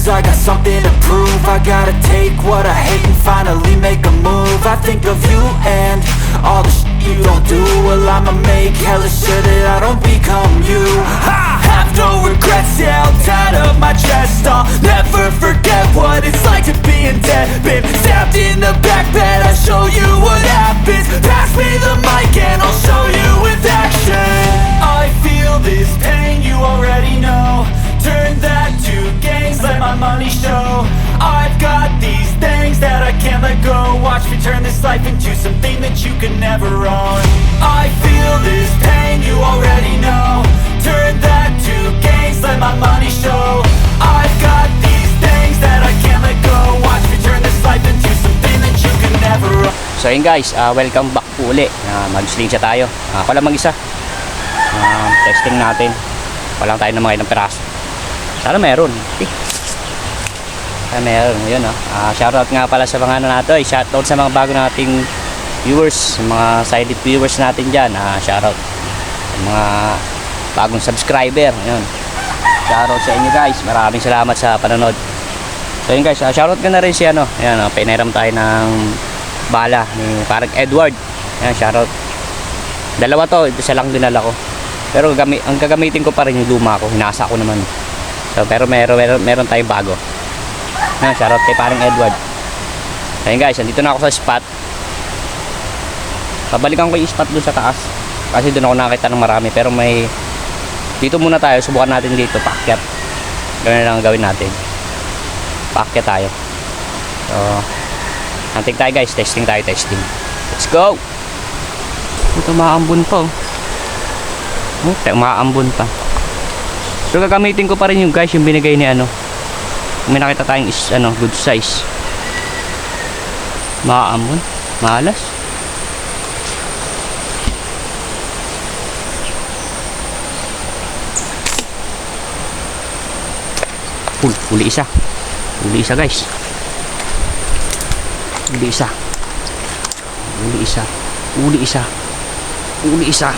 lose, I got something to prove. I gotta take what I hate and finally make a move. I think of you and all the shit you don't do. Well, I'ma make hella sure that I don't become you. I have no regrets, yeah, held tight up my chest. I'll never forget what it's like to be in debt. Been stabbed in the back bed, I'll show you what happens. Pass me the mic and I'll show you with action. I feel this pain, you already know. Turn that to gains, let my money show. I've got these things that I can't let go. Watch me turn this life into something that you can never own. I feel this pain, you already know. Turn that to gains, let my money show. I've got these things that I can't let go. Watch me turn this life into something that you can never own. So yun guys, welcome back po uli. Mag-slingsha tayo. Ako lang mag-isa. Testing natin. Walang tayo ng mga ilang peraso. Sana meron. Okay. Sana meron. Yun, shoutout nga pala sa mga ano nato. Shoutout sa mga bago nating viewers, mga silent viewers natin dyan. Shoutout sa mga bagong subscriber. Yun. Shoutout sa inyo guys. Maraming salamat sa panonood. So yun guys, shoutout ka na rin si ano. Ayan, pinairam tayo ng bala ni parang Edward. Ayan, shoutout. Dalawa to, isa lang dinala ko. Pero ang gagamitin ko pa rin yung luma ko. Hinasa ko naman. So, pero meron tayong bago. Shoutout kay parang Edward. Ayun guys, andito na ako sa spot. Pabalikan ko yung spot dun sa taas. Kasi dun ako nakita ng marami. Pero may dito muna tayo, subukan natin dito, paakyat. Ganun lang ang gawin natin. Paakyat tayo. So, hunting tayo guys, testing tayo, testing. Let's go! Ito maambon pa. Maambon pa. Pero gagamitin ko pa rin yung guys, yung binigay ni ano. May nakita tayong good size. Maambon, malas. Huli isa. Huli isa guys. Huli isa. Huli isa. Huli isa. Huli isa.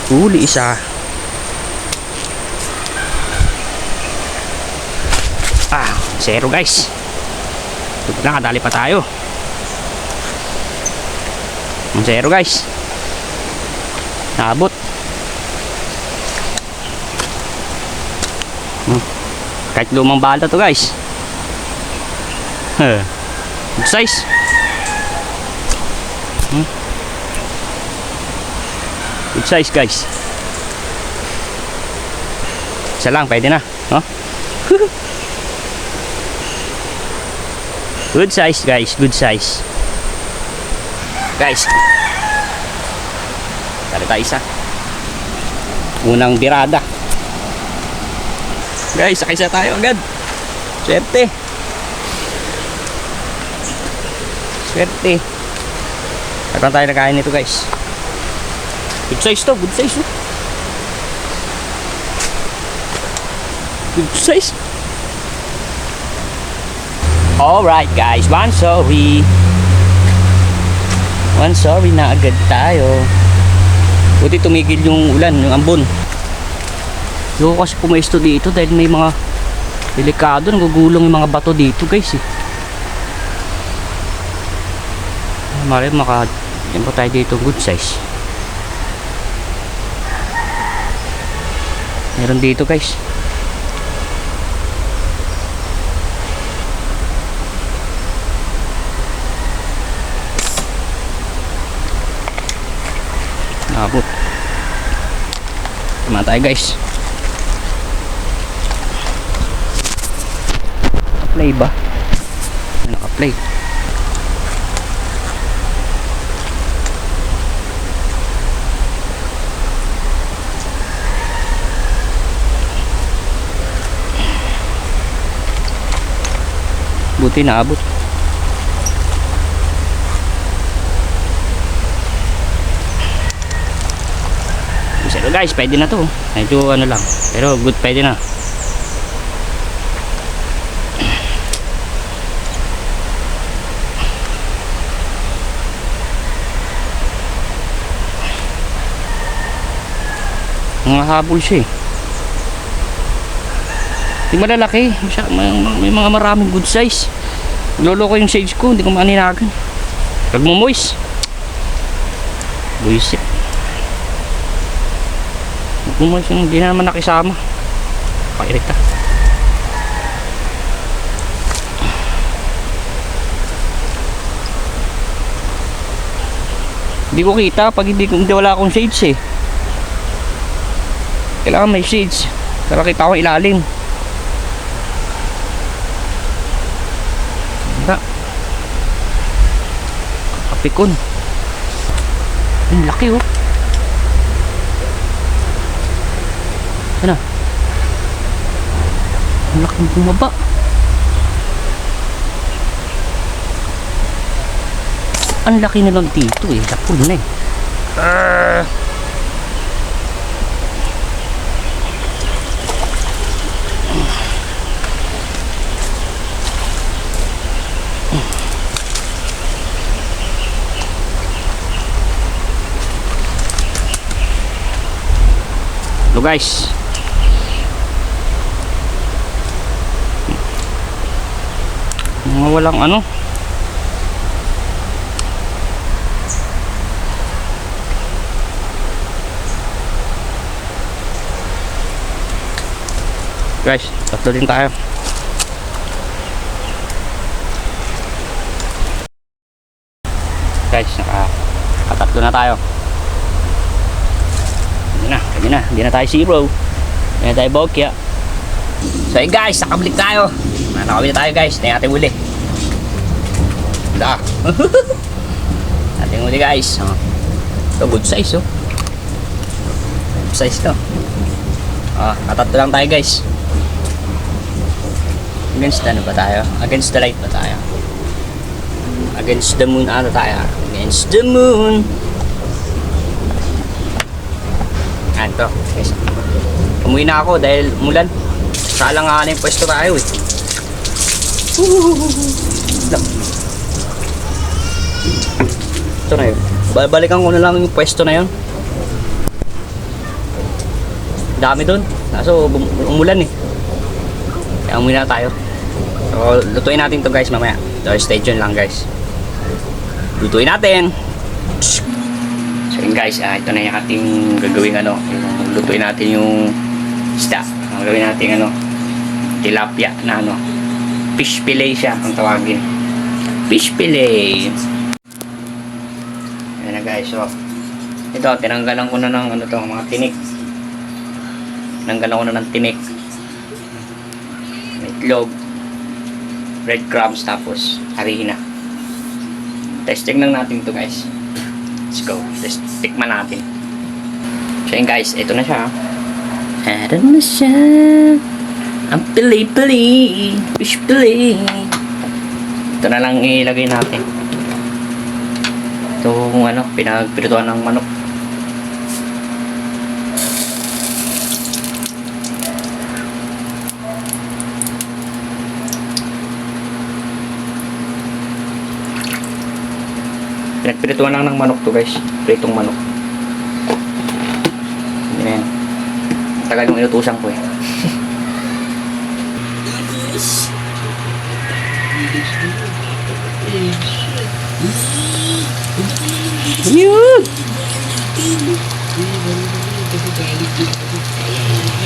Huli isa. Zero guys. Nakadali pa tayo. Zero guys. Naabot. Kahit lumang bala to guys. Good size. Good size guys. Isa lang, pwede na, no? Good size guys, good size. Guys, tali tayo isa. Unang birada. Guys, sakay sa tayo agad. Swerte. Swerte. Saan tayo nakain nito guys? Good size to, good size to. Good size. Alright guys, one sorry na agad tayo. Buti tumigil yung ulan, yung ambon. Yung kasi pumesto dito dahil may mga delikado, nagugulong yung mga bato dito guys Mali yan po tayo dito, good size. Meron dito guys. Nakabot. Tama tayo guys. Naka-play ba? Naka-play. Buti naabot. Pero guys, pwede na to. Medyo ano lang. Pero good, pwede na. Mga habol siya eh. Hindi malalaki. May mga maraming good size. Loloko yung sage ko. Hindi ko maninagan. Nagmo-moist. Buisit. Nagmo-moist yung hindi na naman nakisama. Pairita. Hindi ko kita pag hindi wala akong shades eh. Kailangan may shades para kita ko ilalim. Ganda. Kapikon. Ang laki oh. Ano? Ang laking bumaba. Ang laki na lang dito eh. Kapul na eh. Hello guys. Mga walang ano. Guys, tatlo din tayo. Guys, nakatatlo na tayo. Hindi na tayo zero. Hindi na tayo bokya. So hey guys, nakablik tayo. Nakawin na tayo guys. Ito yung ating uli. Ating uli guys. Ito good size oh. Good size to. Katatlo lang tayo guys. Against ano ba tayo? Against the light ba tayo? Against the moon ano tayo? Against the moon. Anto guys. Umuwi na ako dahil umulan. Salang nga yung pwesto tayo eh. Ito na yun. Babalikan ko na lang yung pwesto na yun. Dami dun. Kaso umulan eh. Kaya umuwi na tayo. So lutuin natin to guys mamaya. So stay tuned lang guys. Lutuin natin. So yun guys, ito na yung ating gagawin ano. Lutuin natin yung isda. Gagawin natin ano, tilapia na ano. Fish fillet siya ang tawagin. Fish fillet. Ayan na guys, so ito, tinanggalan ko na ng ano to, mga tinik. Tinanggalan ko na ng tinik. Itlog, breadcrumbs, tapos harina. Testing lang natin ito guys. Let's go. Tikman natin. So yun guys, ito na siya. Ito na siya. Ang pili-pili. Fish pili. Ito na lang ilagay natin. Ito kung ano, pinagpirituan ng manok. Pinagpirituan lang ng manok to guys. Pritong manok. Ayan. Tagal yung inutusan ko eh. Yun!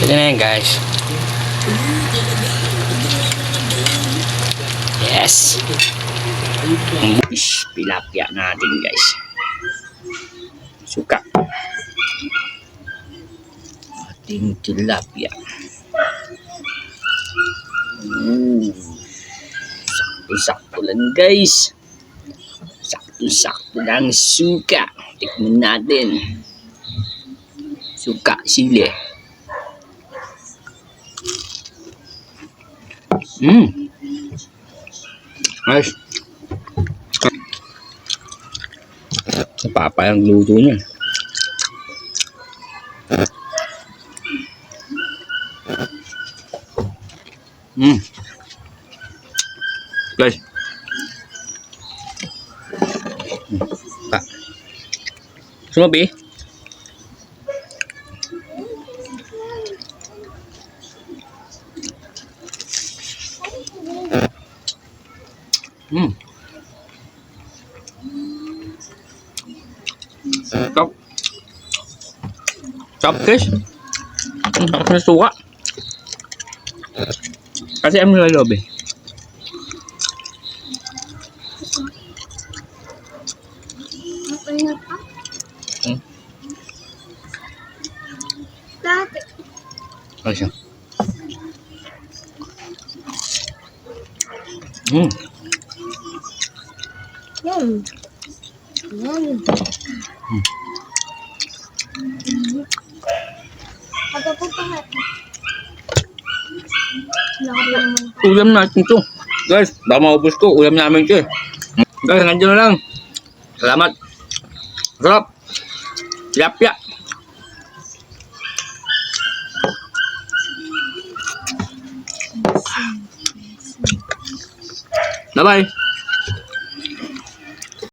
Ito na yan guys. Yes! Fish tilapia natin guys. Suka. Ating tilapia. Sakto-sakto lang guys. Sakto-sakto lang suka. Tikman natin. Suka sili. Nice. Napapa ang luto niya. Guys. Sumabi. Top. Top fish. Tapos na suka. Kasi ano na loob eh. Maingat pa. Dati. Ano siya? Yan. Yan. Ako po pa nga. Lakad pa naman. Ulam natin to. Guys, baka maubos ko. Ulam namin to eh. Guys, nandiyan na lang. Salamat. Sarap. Tilapia. Bye-bye.